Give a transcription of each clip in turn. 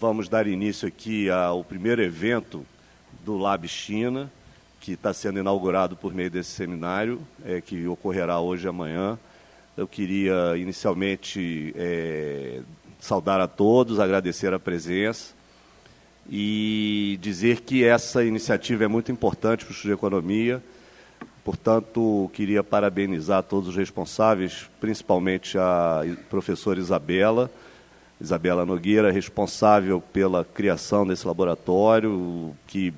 vamos dar início aqui ao primeiro evento do Lab China, que está sendo inaugurado por meio desse seminário, que ocorrerá hoje e amanhã. Eu queria, inicialmente, saudar a todos, agradecer a presença e dizer que essa iniciativa é muito importante para o Instituto de Economia. Portanto, queria parabenizar todos os responsáveis, principalmente a professora Isabela Nogueira, responsável pela criação desse laboratório, que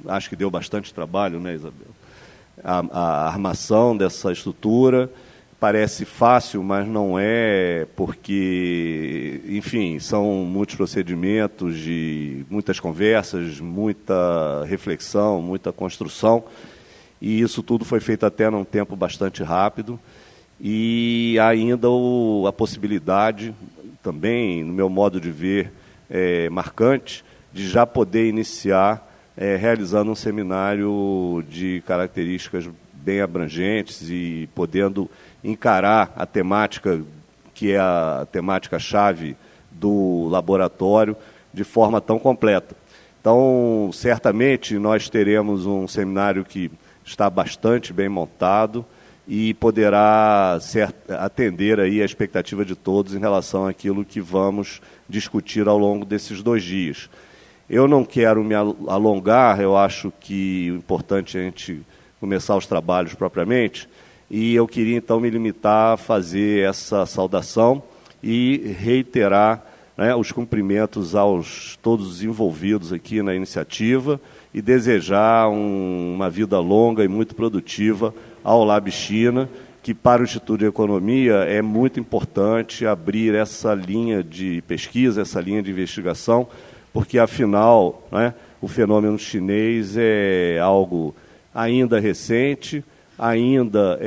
acho que deu bastante trabalho, né, Isabela? A armação dessa estrutura parece fácil, mas não é, porque, enfim, são muitos procedimentos, de muitas conversas, muita reflexão, muita construção, e isso tudo foi feito até num tempo bastante rápido, e ainda a possibilidade, também, no meu modo de ver, marcante, de já poder iniciar realizando um seminário de características bem abrangentes e podendo encarar a temática, que é a temática-chave do laboratório, de forma tão completa. Então, certamente, nós teremos um seminário que está bastante bem montado e poderá atender aí a expectativa de todos em relação àquilo que vamos discutir ao longo desses 2 dias. Eu não quero me alongar, eu acho que o importante é a gente começar os trabalhos propriamente, e eu queria então me limitar a fazer essa saudação e reiterar, né, os cumprimentos aos todos os envolvidos aqui na iniciativa e desejar uma vida longa e muito produtiva ao Lab China, que para o Instituto de Economia é muito importante abrir essa linha de pesquisa, essa linha de investigação, porque, afinal, né, o fenômeno chinês é algo ainda recente, ainda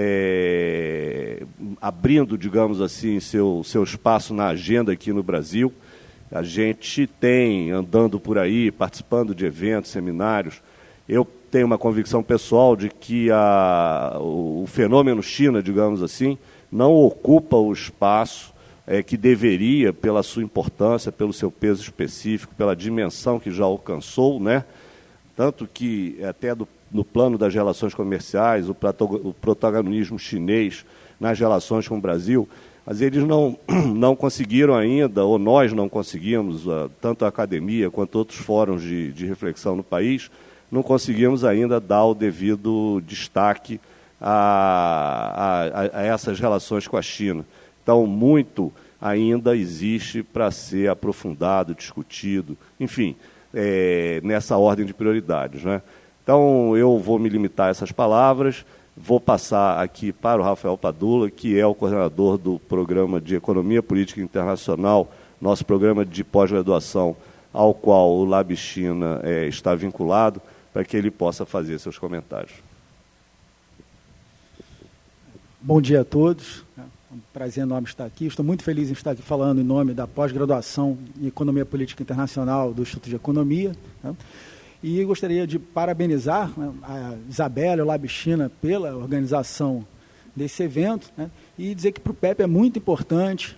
abrindo, digamos assim, seu espaço na agenda aqui no Brasil. A gente tem, andando por aí, participando de eventos, seminários, eu tenho uma convicção pessoal de que o fenômeno China, digamos assim, não ocupa o espaço que deveria, pela sua importância, pelo seu peso específico, pela dimensão que já alcançou, né? Tanto que, até no plano das relações comerciais, o protagonismo chinês nas relações com o Brasil, mas eles não conseguiram ainda, ou nós não conseguimos, tanto a academia quanto outros fóruns de reflexão no país, não conseguimos ainda dar o devido destaque a essas relações com a China. Então, muito ainda existe para ser aprofundado, discutido, enfim, nessa ordem de prioridades, né? Então, eu vou me limitar a essas palavras, vou passar aqui para o Rafael Padula, que é o coordenador do Programa de Economia Política Internacional, nosso programa de pós-graduação, ao qual o Lab China está vinculado, para que ele possa fazer seus comentários. Bom dia a todos. É um prazer enorme estar aqui. Estou muito feliz em estar aqui falando em nome da pós-graduação em Economia Política Internacional do Instituto de Economia, né? E gostaria de parabenizar, né, a Isabela e o Lab China pela organização desse evento, né, e dizer que para o PEP é muito importante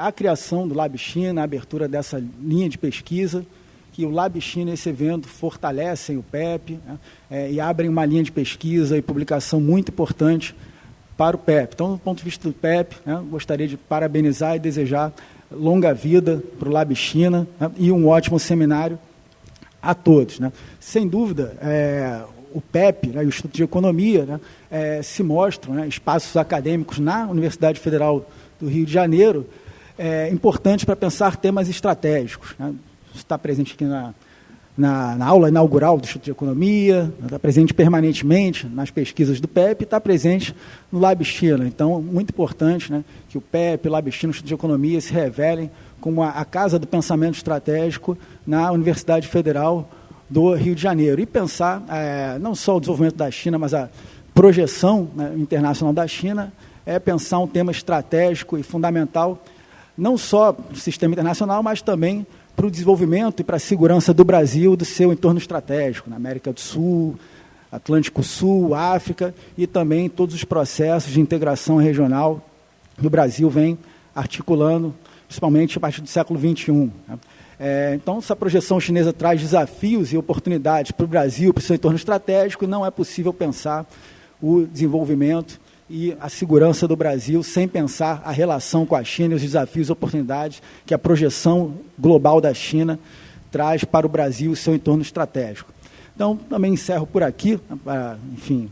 a criação do Lab China, a abertura dessa linha de pesquisa, que o Lab China e esse evento fortalecem o PEP, né, e abrem uma linha de pesquisa e publicação muito importante para o PEP. Então, do ponto de vista do PEP, né, gostaria de parabenizar e desejar longa vida para o Lab China, né, e um ótimo seminário a todos, né. Sem dúvida, o PEP, né, e o Instituto de Economia, né, se mostram, né, espaços acadêmicos na Universidade Federal do Rio de Janeiro, importantes para pensar temas estratégicos, né. Isso está presente aqui na aula inaugural do Instituto de Economia, está presente permanentemente nas pesquisas do PEP e está presente no Lab China. Então, muito importante, né, que o PEP, o Lab China, o Instituto de Economia se revelem como a casa do pensamento estratégico na Universidade Federal do Rio de Janeiro. E pensar não só o desenvolvimento da China, mas a projeção, né, internacional da China, pensar um tema estratégico e fundamental, não só do sistema internacional, mas também para o desenvolvimento e para a segurança do Brasil e do seu entorno estratégico, na América do Sul, Atlântico Sul, África, e também todos os processos de integração regional que o Brasil vem articulando, principalmente a partir do século XXI. Então, essa projeção chinesa traz desafios e oportunidades para o Brasil, para o seu entorno estratégico, e não é possível pensar o desenvolvimento e a segurança do Brasil sem pensar a relação com a China e os desafios e oportunidades que a projeção global da China traz para o Brasil e seu entorno estratégico. Então, também encerro por aqui, enfim,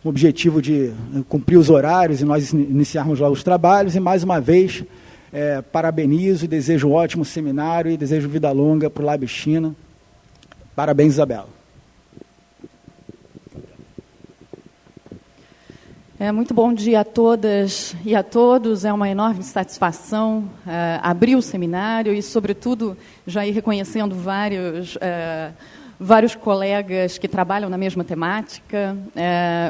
o objetivo de cumprir os horários e nós iniciarmos logo os trabalhos, e mais uma vez parabenizo e desejo um ótimo seminário e desejo vida longa para o Lab China. Parabéns, Isabela. Muito bom dia a todas e a todos. É uma enorme satisfação abrir o seminário e, sobretudo, já ir reconhecendo vários colegas que trabalham na mesma temática.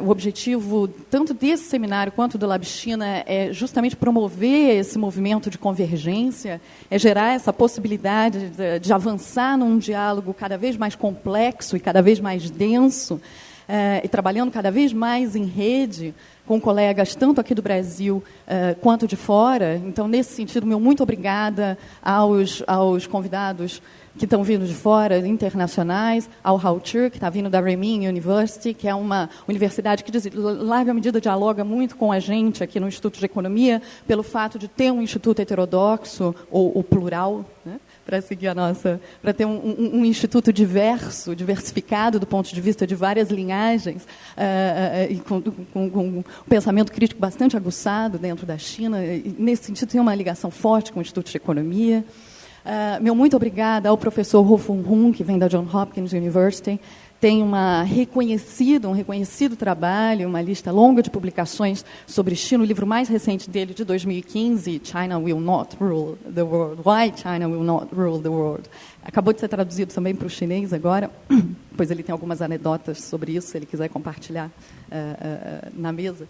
O objetivo, tanto desse seminário quanto do Lab China, é justamente promover esse movimento de convergência, é gerar essa possibilidade de avançar num diálogo cada vez mais complexo e cada vez mais denso, e trabalhando cada vez mais em rede, com colegas tanto aqui do Brasil quanto de fora. Então, nesse sentido, meu muito obrigada aos convidados que estão vindo de fora, internacionais, ao Hao Chi, que está vindo da Renmin University, que é uma universidade que, em larga medida, dialoga muito com a gente aqui no Instituto de Economia, pelo fato de ter um instituto heterodoxo, ou plural, né? Para seguir para ter um instituto diversificado do ponto de vista de várias linhagens, e com um pensamento crítico bastante aguçado dentro da China. E, nesse sentido, tem uma ligação forte com o Instituto de Economia. Meu muito obrigada ao professor Ho Fung Hun, que vem da Johns Hopkins University. Tem um reconhecido trabalho, uma lista longa de publicações sobre China. O livro mais recente dele, de 2015, China Will Not Rule the World. Why China Will Not Rule the World. Acabou de ser traduzido também para o chinês agora, pois ele tem algumas anedotas sobre isso, se ele quiser compartilhar na mesa.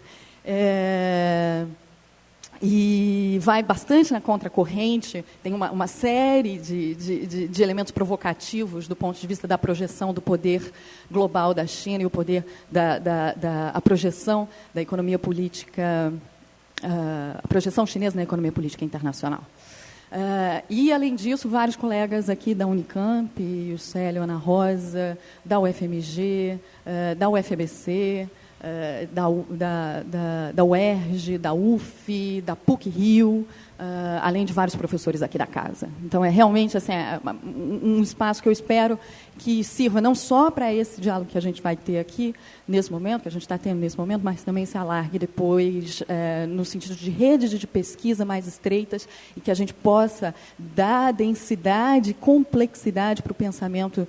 E vai bastante na contracorrente, tem uma série de elementos provocativos do ponto de vista da projeção do poder global da China e o poder a projeção da economia política, a projeção chinesa na economia política internacional. E, além disso, vários colegas aqui da Unicamp, o Célio, Ana Rosa, da UFMG, da UFBC, da UERJ, da UF, da PUC-Rio, além de vários professores aqui da casa. Então, é realmente assim, um espaço que eu espero que sirva não só para esse diálogo que a gente vai ter aqui, nesse momento, que a gente está tendo nesse momento, mas também se alargue depois no sentido de redes de pesquisa mais estreitas e que a gente possa dar densidade, complexidade para o pensamento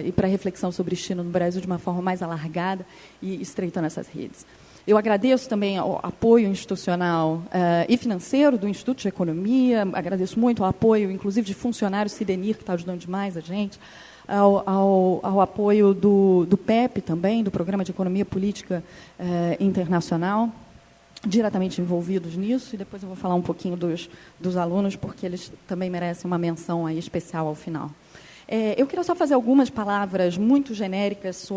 e para a reflexão sobre China no Brasil de uma forma mais alargada e estreitando essas redes. Eu agradeço também ao apoio institucional e financeiro do Instituto de Economia, agradeço muito ao apoio, inclusive, de funcionários Sidenir, que está ajudando demais a gente, ao apoio do PEP também, do Programa de Economia Política Internacional, diretamente envolvidos nisso, e depois eu vou falar um pouquinho dos alunos, porque eles também merecem uma menção aí especial ao final. Eu queria só fazer algumas palavras muito genéricas,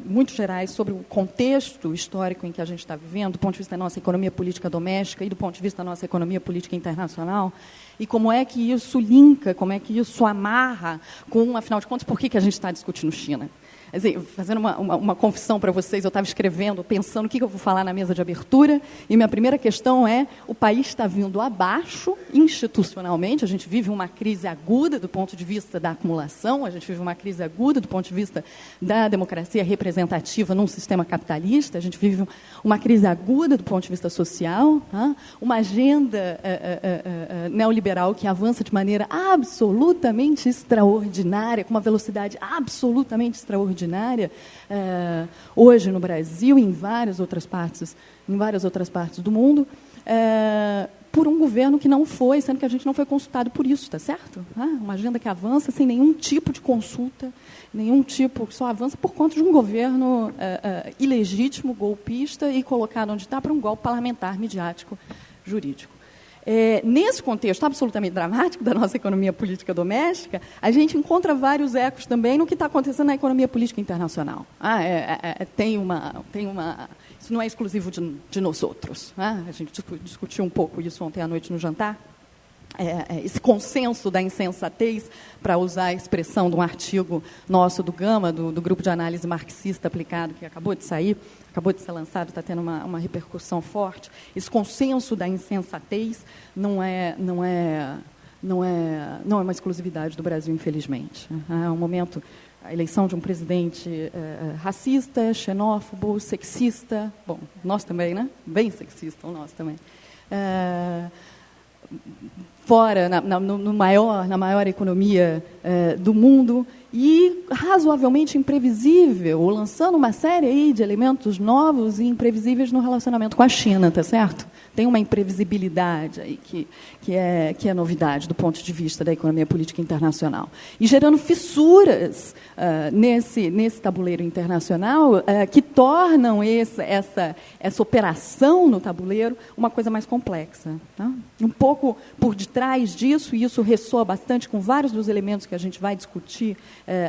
muito gerais, sobre o contexto histórico em que a gente está vivendo, do ponto de vista da nossa economia política doméstica e do ponto de vista da nossa economia política internacional, e como é que isso linka, como é que isso amarra com, afinal de contas, por que a gente está discutindo China. Quer dizer, fazendo uma confissão para vocês, eu estava escrevendo, pensando o que eu vou falar na mesa de abertura, e minha primeira questão é: o país está vindo abaixo institucionalmente, a gente vive uma crise aguda do ponto de vista da acumulação, a gente vive uma crise aguda do ponto de vista da democracia representativa num sistema capitalista, a gente vive uma crise aguda do ponto de vista social, uma agenda neoliberal que avança de maneira absolutamente extraordinária, com uma velocidade absolutamente extraordinária, hoje no Brasil e em várias outras partes do mundo, por um governo que não foi, sendo que a gente não foi consultado por isso, está certo? Uma agenda que avança sem nenhum tipo de consulta, só avança por conta de um governo ilegítimo, golpista e colocado onde está para um golpe parlamentar, midiático, jurídico. Nesse contexto absolutamente dramático da nossa economia política doméstica, a gente encontra vários ecos também no que está acontecendo na economia política internacional. Isso não é exclusivo de nós outros. A gente discutiu um pouco isso ontem à noite no jantar. esse consenso da insensatez, para usar a expressão de um artigo nosso do Gama, do Grupo de Análise Marxista Aplicado, que acabou de sair, acabou de ser lançado, está tendo uma repercussão forte. Esse consenso da insensatez não é uma exclusividade do Brasil, infelizmente. É um momento, a eleição de um presidente racista, xenófobo, sexista, bom, nós também, né? Bem sexista, o nós também. Fora, na maior economia do mundo, e razoavelmente imprevisível, lançando uma série aí de elementos novos e imprevisíveis no relacionamento com a China, tá certo? Tem uma imprevisibilidade aí que é novidade do ponto de vista da economia política internacional. E gerando fissuras nesse tabuleiro internacional que tornam essa operação no tabuleiro uma coisa mais complexa. Tá? Um pouco por detrás disso, e isso ressoa bastante com vários dos elementos que a gente vai discutir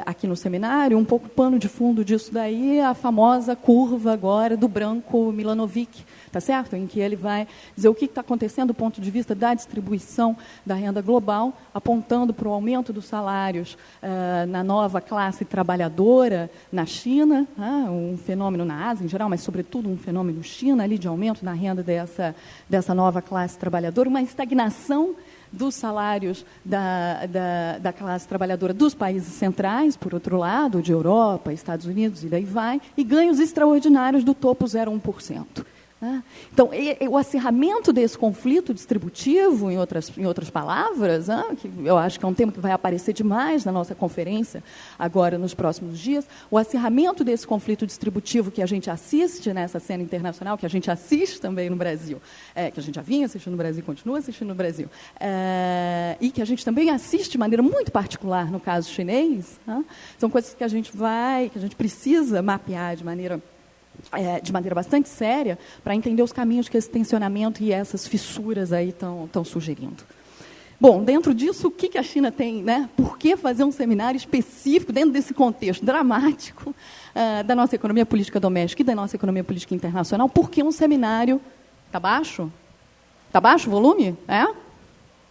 aqui no seminário, um pouco pano de fundo disso daí, a famosa curva agora do branco Milanovic, tá certo? Em que ele vai dizer o que está acontecendo do ponto de vista da distribuição da renda global, apontando para o aumento dos salários na nova classe trabalhadora na China, um fenômeno na Ásia em geral, mas sobretudo um fenômeno China ali de aumento na renda dessa nova classe trabalhadora, uma estagnação dos salários da classe trabalhadora dos países centrais, por outro lado, de Europa, Estados Unidos e daí vai, e ganhos extraordinários do topo 0,1%. Então, o acirramento desse conflito distributivo, em outras palavras, que eu acho que é um tema que vai aparecer demais na nossa conferência agora nos próximos dias, o acirramento desse conflito distributivo que a gente assiste nessa cena internacional, que a gente assiste também no Brasil, que a gente já vinha assistindo no Brasil e continua assistindo no Brasil, e que a gente também assiste de maneira muito particular no caso chinês, são coisas que a gente precisa mapear de maneira bastante séria para entender os caminhos que esse tensionamento e essas fissuras aí estão sugerindo. Bom, dentro disso, o que a China tem, né? Por que fazer um seminário específico dentro desse contexto dramático da nossa economia política doméstica e da nossa economia política internacional? Por que um seminário? Está baixo? Está baixo o volume?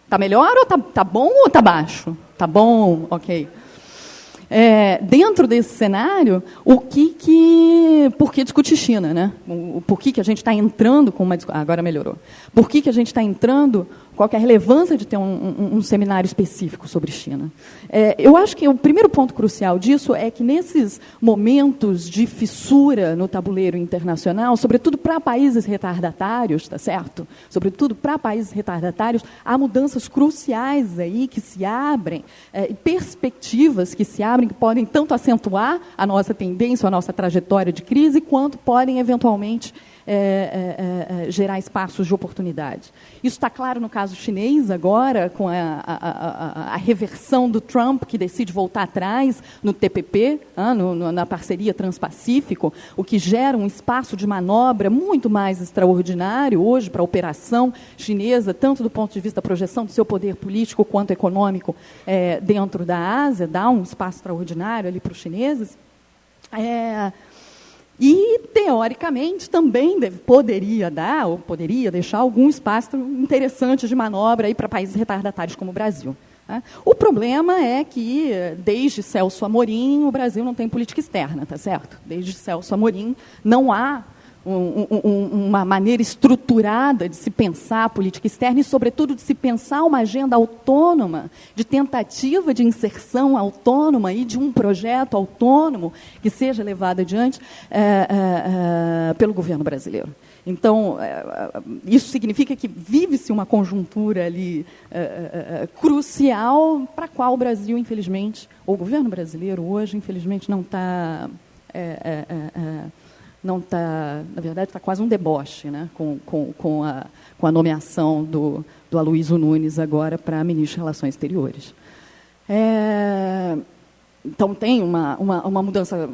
Está melhor ou está bom ou está baixo? Está bom, ok. Dentro desse cenário, por que discutir China, né? Por que a gente está entrando com uma... Agora melhorou. Por que a gente está entrando... Qual que é a relevância de ter um seminário específico sobre China? Eu acho que o primeiro ponto crucial disso é que nesses momentos de fissura no tabuleiro internacional, sobretudo para países retardatários, tá certo? Sobretudo para países retardatários, há mudanças cruciais aí que se abrem, perspectivas que se abrem, que podem tanto acentuar a nossa tendência, a nossa trajetória de crise, quanto podem eventualmente gerar espaços de oportunidade. Isso está claro no caso chinês agora, com a reversão do Trump, que decide voltar atrás no TPP, na parceria Transpacífico, o que gera um espaço de manobra muito mais extraordinário hoje para a operação chinesa, tanto do ponto de vista da projeção do seu poder político quanto econômico dentro da Ásia, dá um espaço extraordinário ali para os chineses. E, teoricamente, também poderia deixar algum espaço interessante de manobra aí para países retardatários como o Brasil. Né? O problema é que, desde Celso Amorim, o Brasil não tem política externa, tá certo? Desde Celso Amorim, não há uma maneira estruturada de se pensar a política externa e, sobretudo, de se pensar uma agenda autônoma, de tentativa de inserção autônoma e de um projeto autônomo que seja levado adiante pelo governo brasileiro. Então, isso significa que vive-se uma conjuntura ali crucial para a qual o Brasil, infelizmente, ou o governo brasileiro hoje, infelizmente, não está... na verdade, está quase um deboche, né, com a nomeação do Aloysio Nunes agora para ministro de Relações Exteriores. Então, tem uma mudança,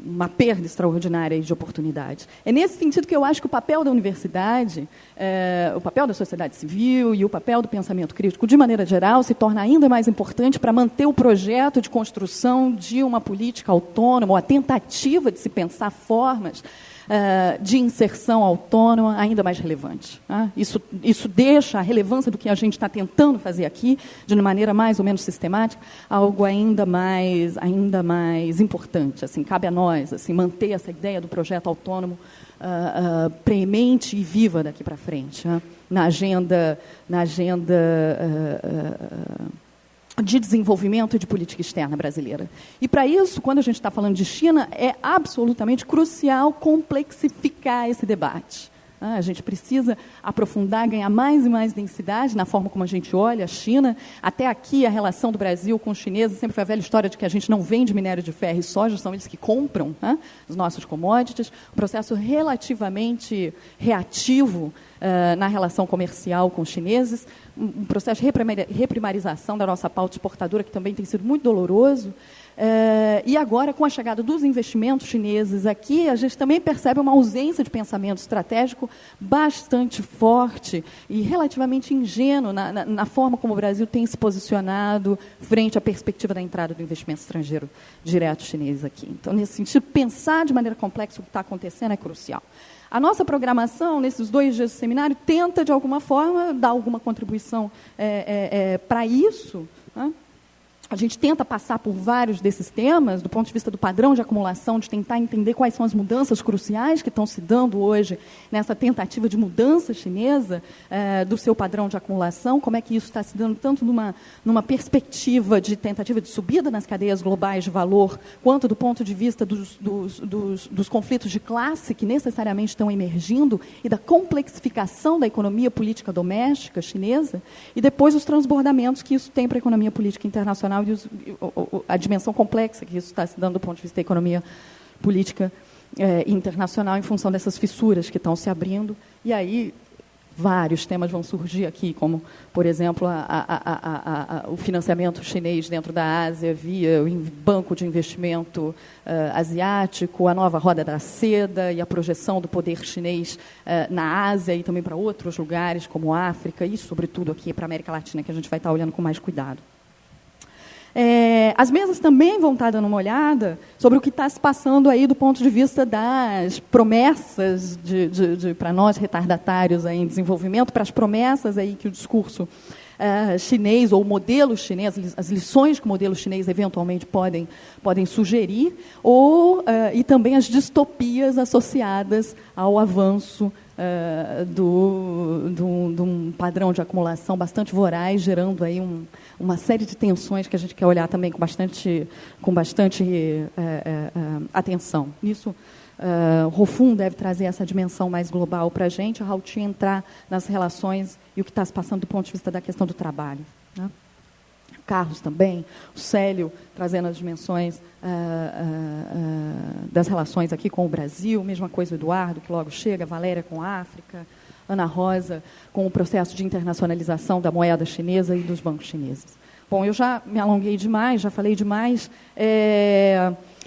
uma perda extraordinária de oportunidades. É nesse sentido que eu acho que o papel da universidade, o papel da sociedade civil e o papel do pensamento crítico, de maneira geral, se torna ainda mais importante para manter o projeto de construção de uma política autônoma, ou a tentativa de se pensar formas de inserção autônoma ainda mais relevante. Isso deixa a relevância do que a gente está tentando fazer aqui, de uma maneira mais ou menos sistemática, algo ainda mais importante. Assim, cabe a nós assim, manter essa ideia do projeto autônomo premente e viva daqui para frente, na agenda de desenvolvimento e de política externa brasileira. E, para isso, quando a gente está falando de China, é absolutamente crucial complexificar esse debate. A gente precisa aprofundar, ganhar mais e mais densidade na forma como a gente olha a China. Até aqui, a relação do Brasil com os chineses sempre foi a velha história de que a gente não vende minério de ferro e soja, são eles que compram os nossos commodities. Um processo relativamente reativo na relação comercial com os chineses, um processo de reprimarização da nossa pauta exportadora, que também tem sido muito doloroso. E agora, com a chegada dos investimentos chineses aqui, a gente também percebe uma ausência de pensamento estratégico bastante forte e relativamente ingênuo na forma como o Brasil tem se posicionado frente à perspectiva da entrada do investimento estrangeiro direto chinês aqui. Então, nesse sentido, pensar de maneira complexa o que está acontecendo é crucial. A nossa programação, nesses 2 dias de seminário, tenta, de alguma forma, dar alguma contribuição para isso. A gente tenta passar por vários desses temas, do ponto de vista do padrão de acumulação, de tentar entender quais são as mudanças cruciais que estão se dando hoje nessa tentativa de mudança chinesa do seu padrão de acumulação, como é que isso está se dando tanto numa perspectiva de tentativa de subida nas cadeias globais de valor, quanto do ponto de vista dos conflitos de classe que necessariamente estão emergindo e da complexificação da economia política doméstica chinesa, e depois os transbordamentos que isso tem para a economia política internacional e a dimensão complexa que isso está se dando do ponto de vista da economia política internacional em função dessas fissuras que estão se abrindo. E aí vários temas vão surgir aqui, como, por exemplo, o financiamento chinês dentro da Ásia via o Banco de Investimento Asiático, a nova Roda da Seda e a projeção do poder chinês na Ásia e também para outros lugares, como a África, e, sobretudo, aqui para a América Latina, que a gente vai estar olhando com mais cuidado. As mesas também vão estar dando uma olhada sobre o que está se passando aí do ponto de vista das promessas para nós retardatários aí em desenvolvimento, para as promessas aí que o discurso chinês ou o modelo chinês, as lições que o modelo chinês eventualmente podem sugerir, e também as distopias associadas ao avanço de um padrão de acumulação bastante voraz, gerando aí uma série de tensões que a gente quer olhar também com bastante atenção. Nisso, Rofun deve trazer essa dimensão mais global para a gente, a Rauti entrar nas relações e o que está se passando do ponto de vista da questão do trabalho, né? Carlos também, o Célio trazendo as dimensões das relações aqui com o Brasil, mesma coisa o Eduardo, que logo chega, a Valéria com a África, Ana Rosa com o processo de internacionalização da moeda chinesa e dos bancos chineses. Bom, eu já me alonguei demais, já falei demais.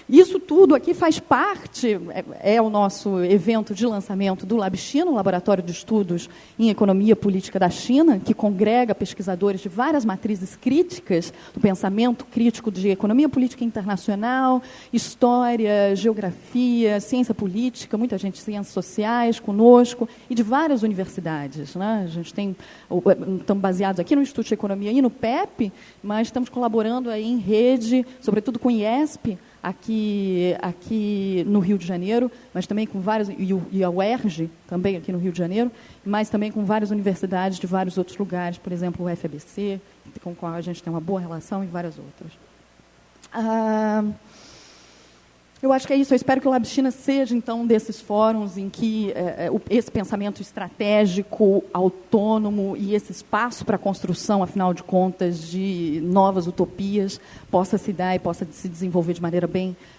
Isso tudo aqui faz parte, é o nosso evento de lançamento do Lab China, o Laboratório de Estudos em Economia Política da China, que congrega pesquisadores de várias matrizes críticas, do pensamento crítico de economia política internacional, história, geografia, ciência política, muita gente de ciências sociais conosco, e de várias universidades, né? A gente estamos baseados aqui no Instituto de Economia e no PEP, mas estamos colaborando aí em rede, sobretudo com o IESP, aqui no Rio de Janeiro, mas também com vários, e a UERJ, também aqui no Rio de Janeiro, mas também com várias universidades de vários outros lugares, por exemplo, o FABC, com o qual a gente tem uma boa relação, e várias outras. Eu acho que é isso. Eu espero que o Lab China seja, então, um desses fóruns em que esse pensamento estratégico, autônomo e esse espaço para a construção, afinal de contas, de novas utopias, possa se dar e possa se desenvolver de maneira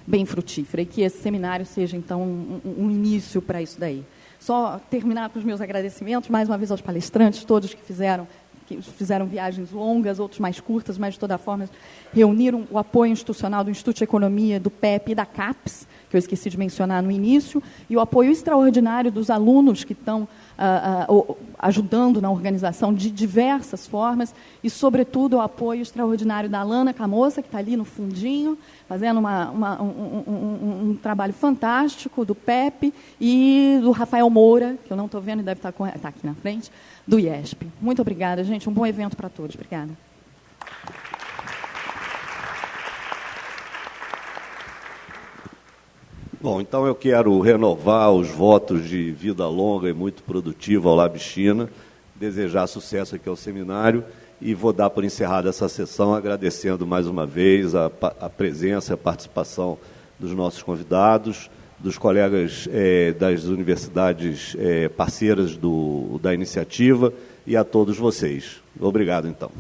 bem frutífera. E que esse seminário seja, então, um início para isso daí. Só terminar com os meus agradecimentos, mais uma vez, aos palestrantes, todos que fizeram que fizeram viagens longas, outros mais curtas, mas, de toda forma, reuniram o apoio institucional do Instituto de Economia, do PEP e da CAPES, que eu esqueci de mencionar no início, e o apoio extraordinário dos alunos que estão ajudando na organização de diversas formas, e, sobretudo, o apoio extraordinário da Alana Camoça, que está ali no fundinho, fazendo um trabalho fantástico, do PEP, e do Rafael Moura, que eu não estou vendo e deve estar aqui na frente, do IESP. Muito obrigada, gente. Um bom evento para todos. Obrigada. Bom, então eu quero renovar os votos de vida longa e muito produtiva ao Lab China, desejar sucesso aqui ao seminário e vou dar por encerrada essa sessão agradecendo mais uma vez a presença e a participação dos nossos convidados, dos colegas das universidades parceiras da iniciativa e a todos vocês. Obrigado, então.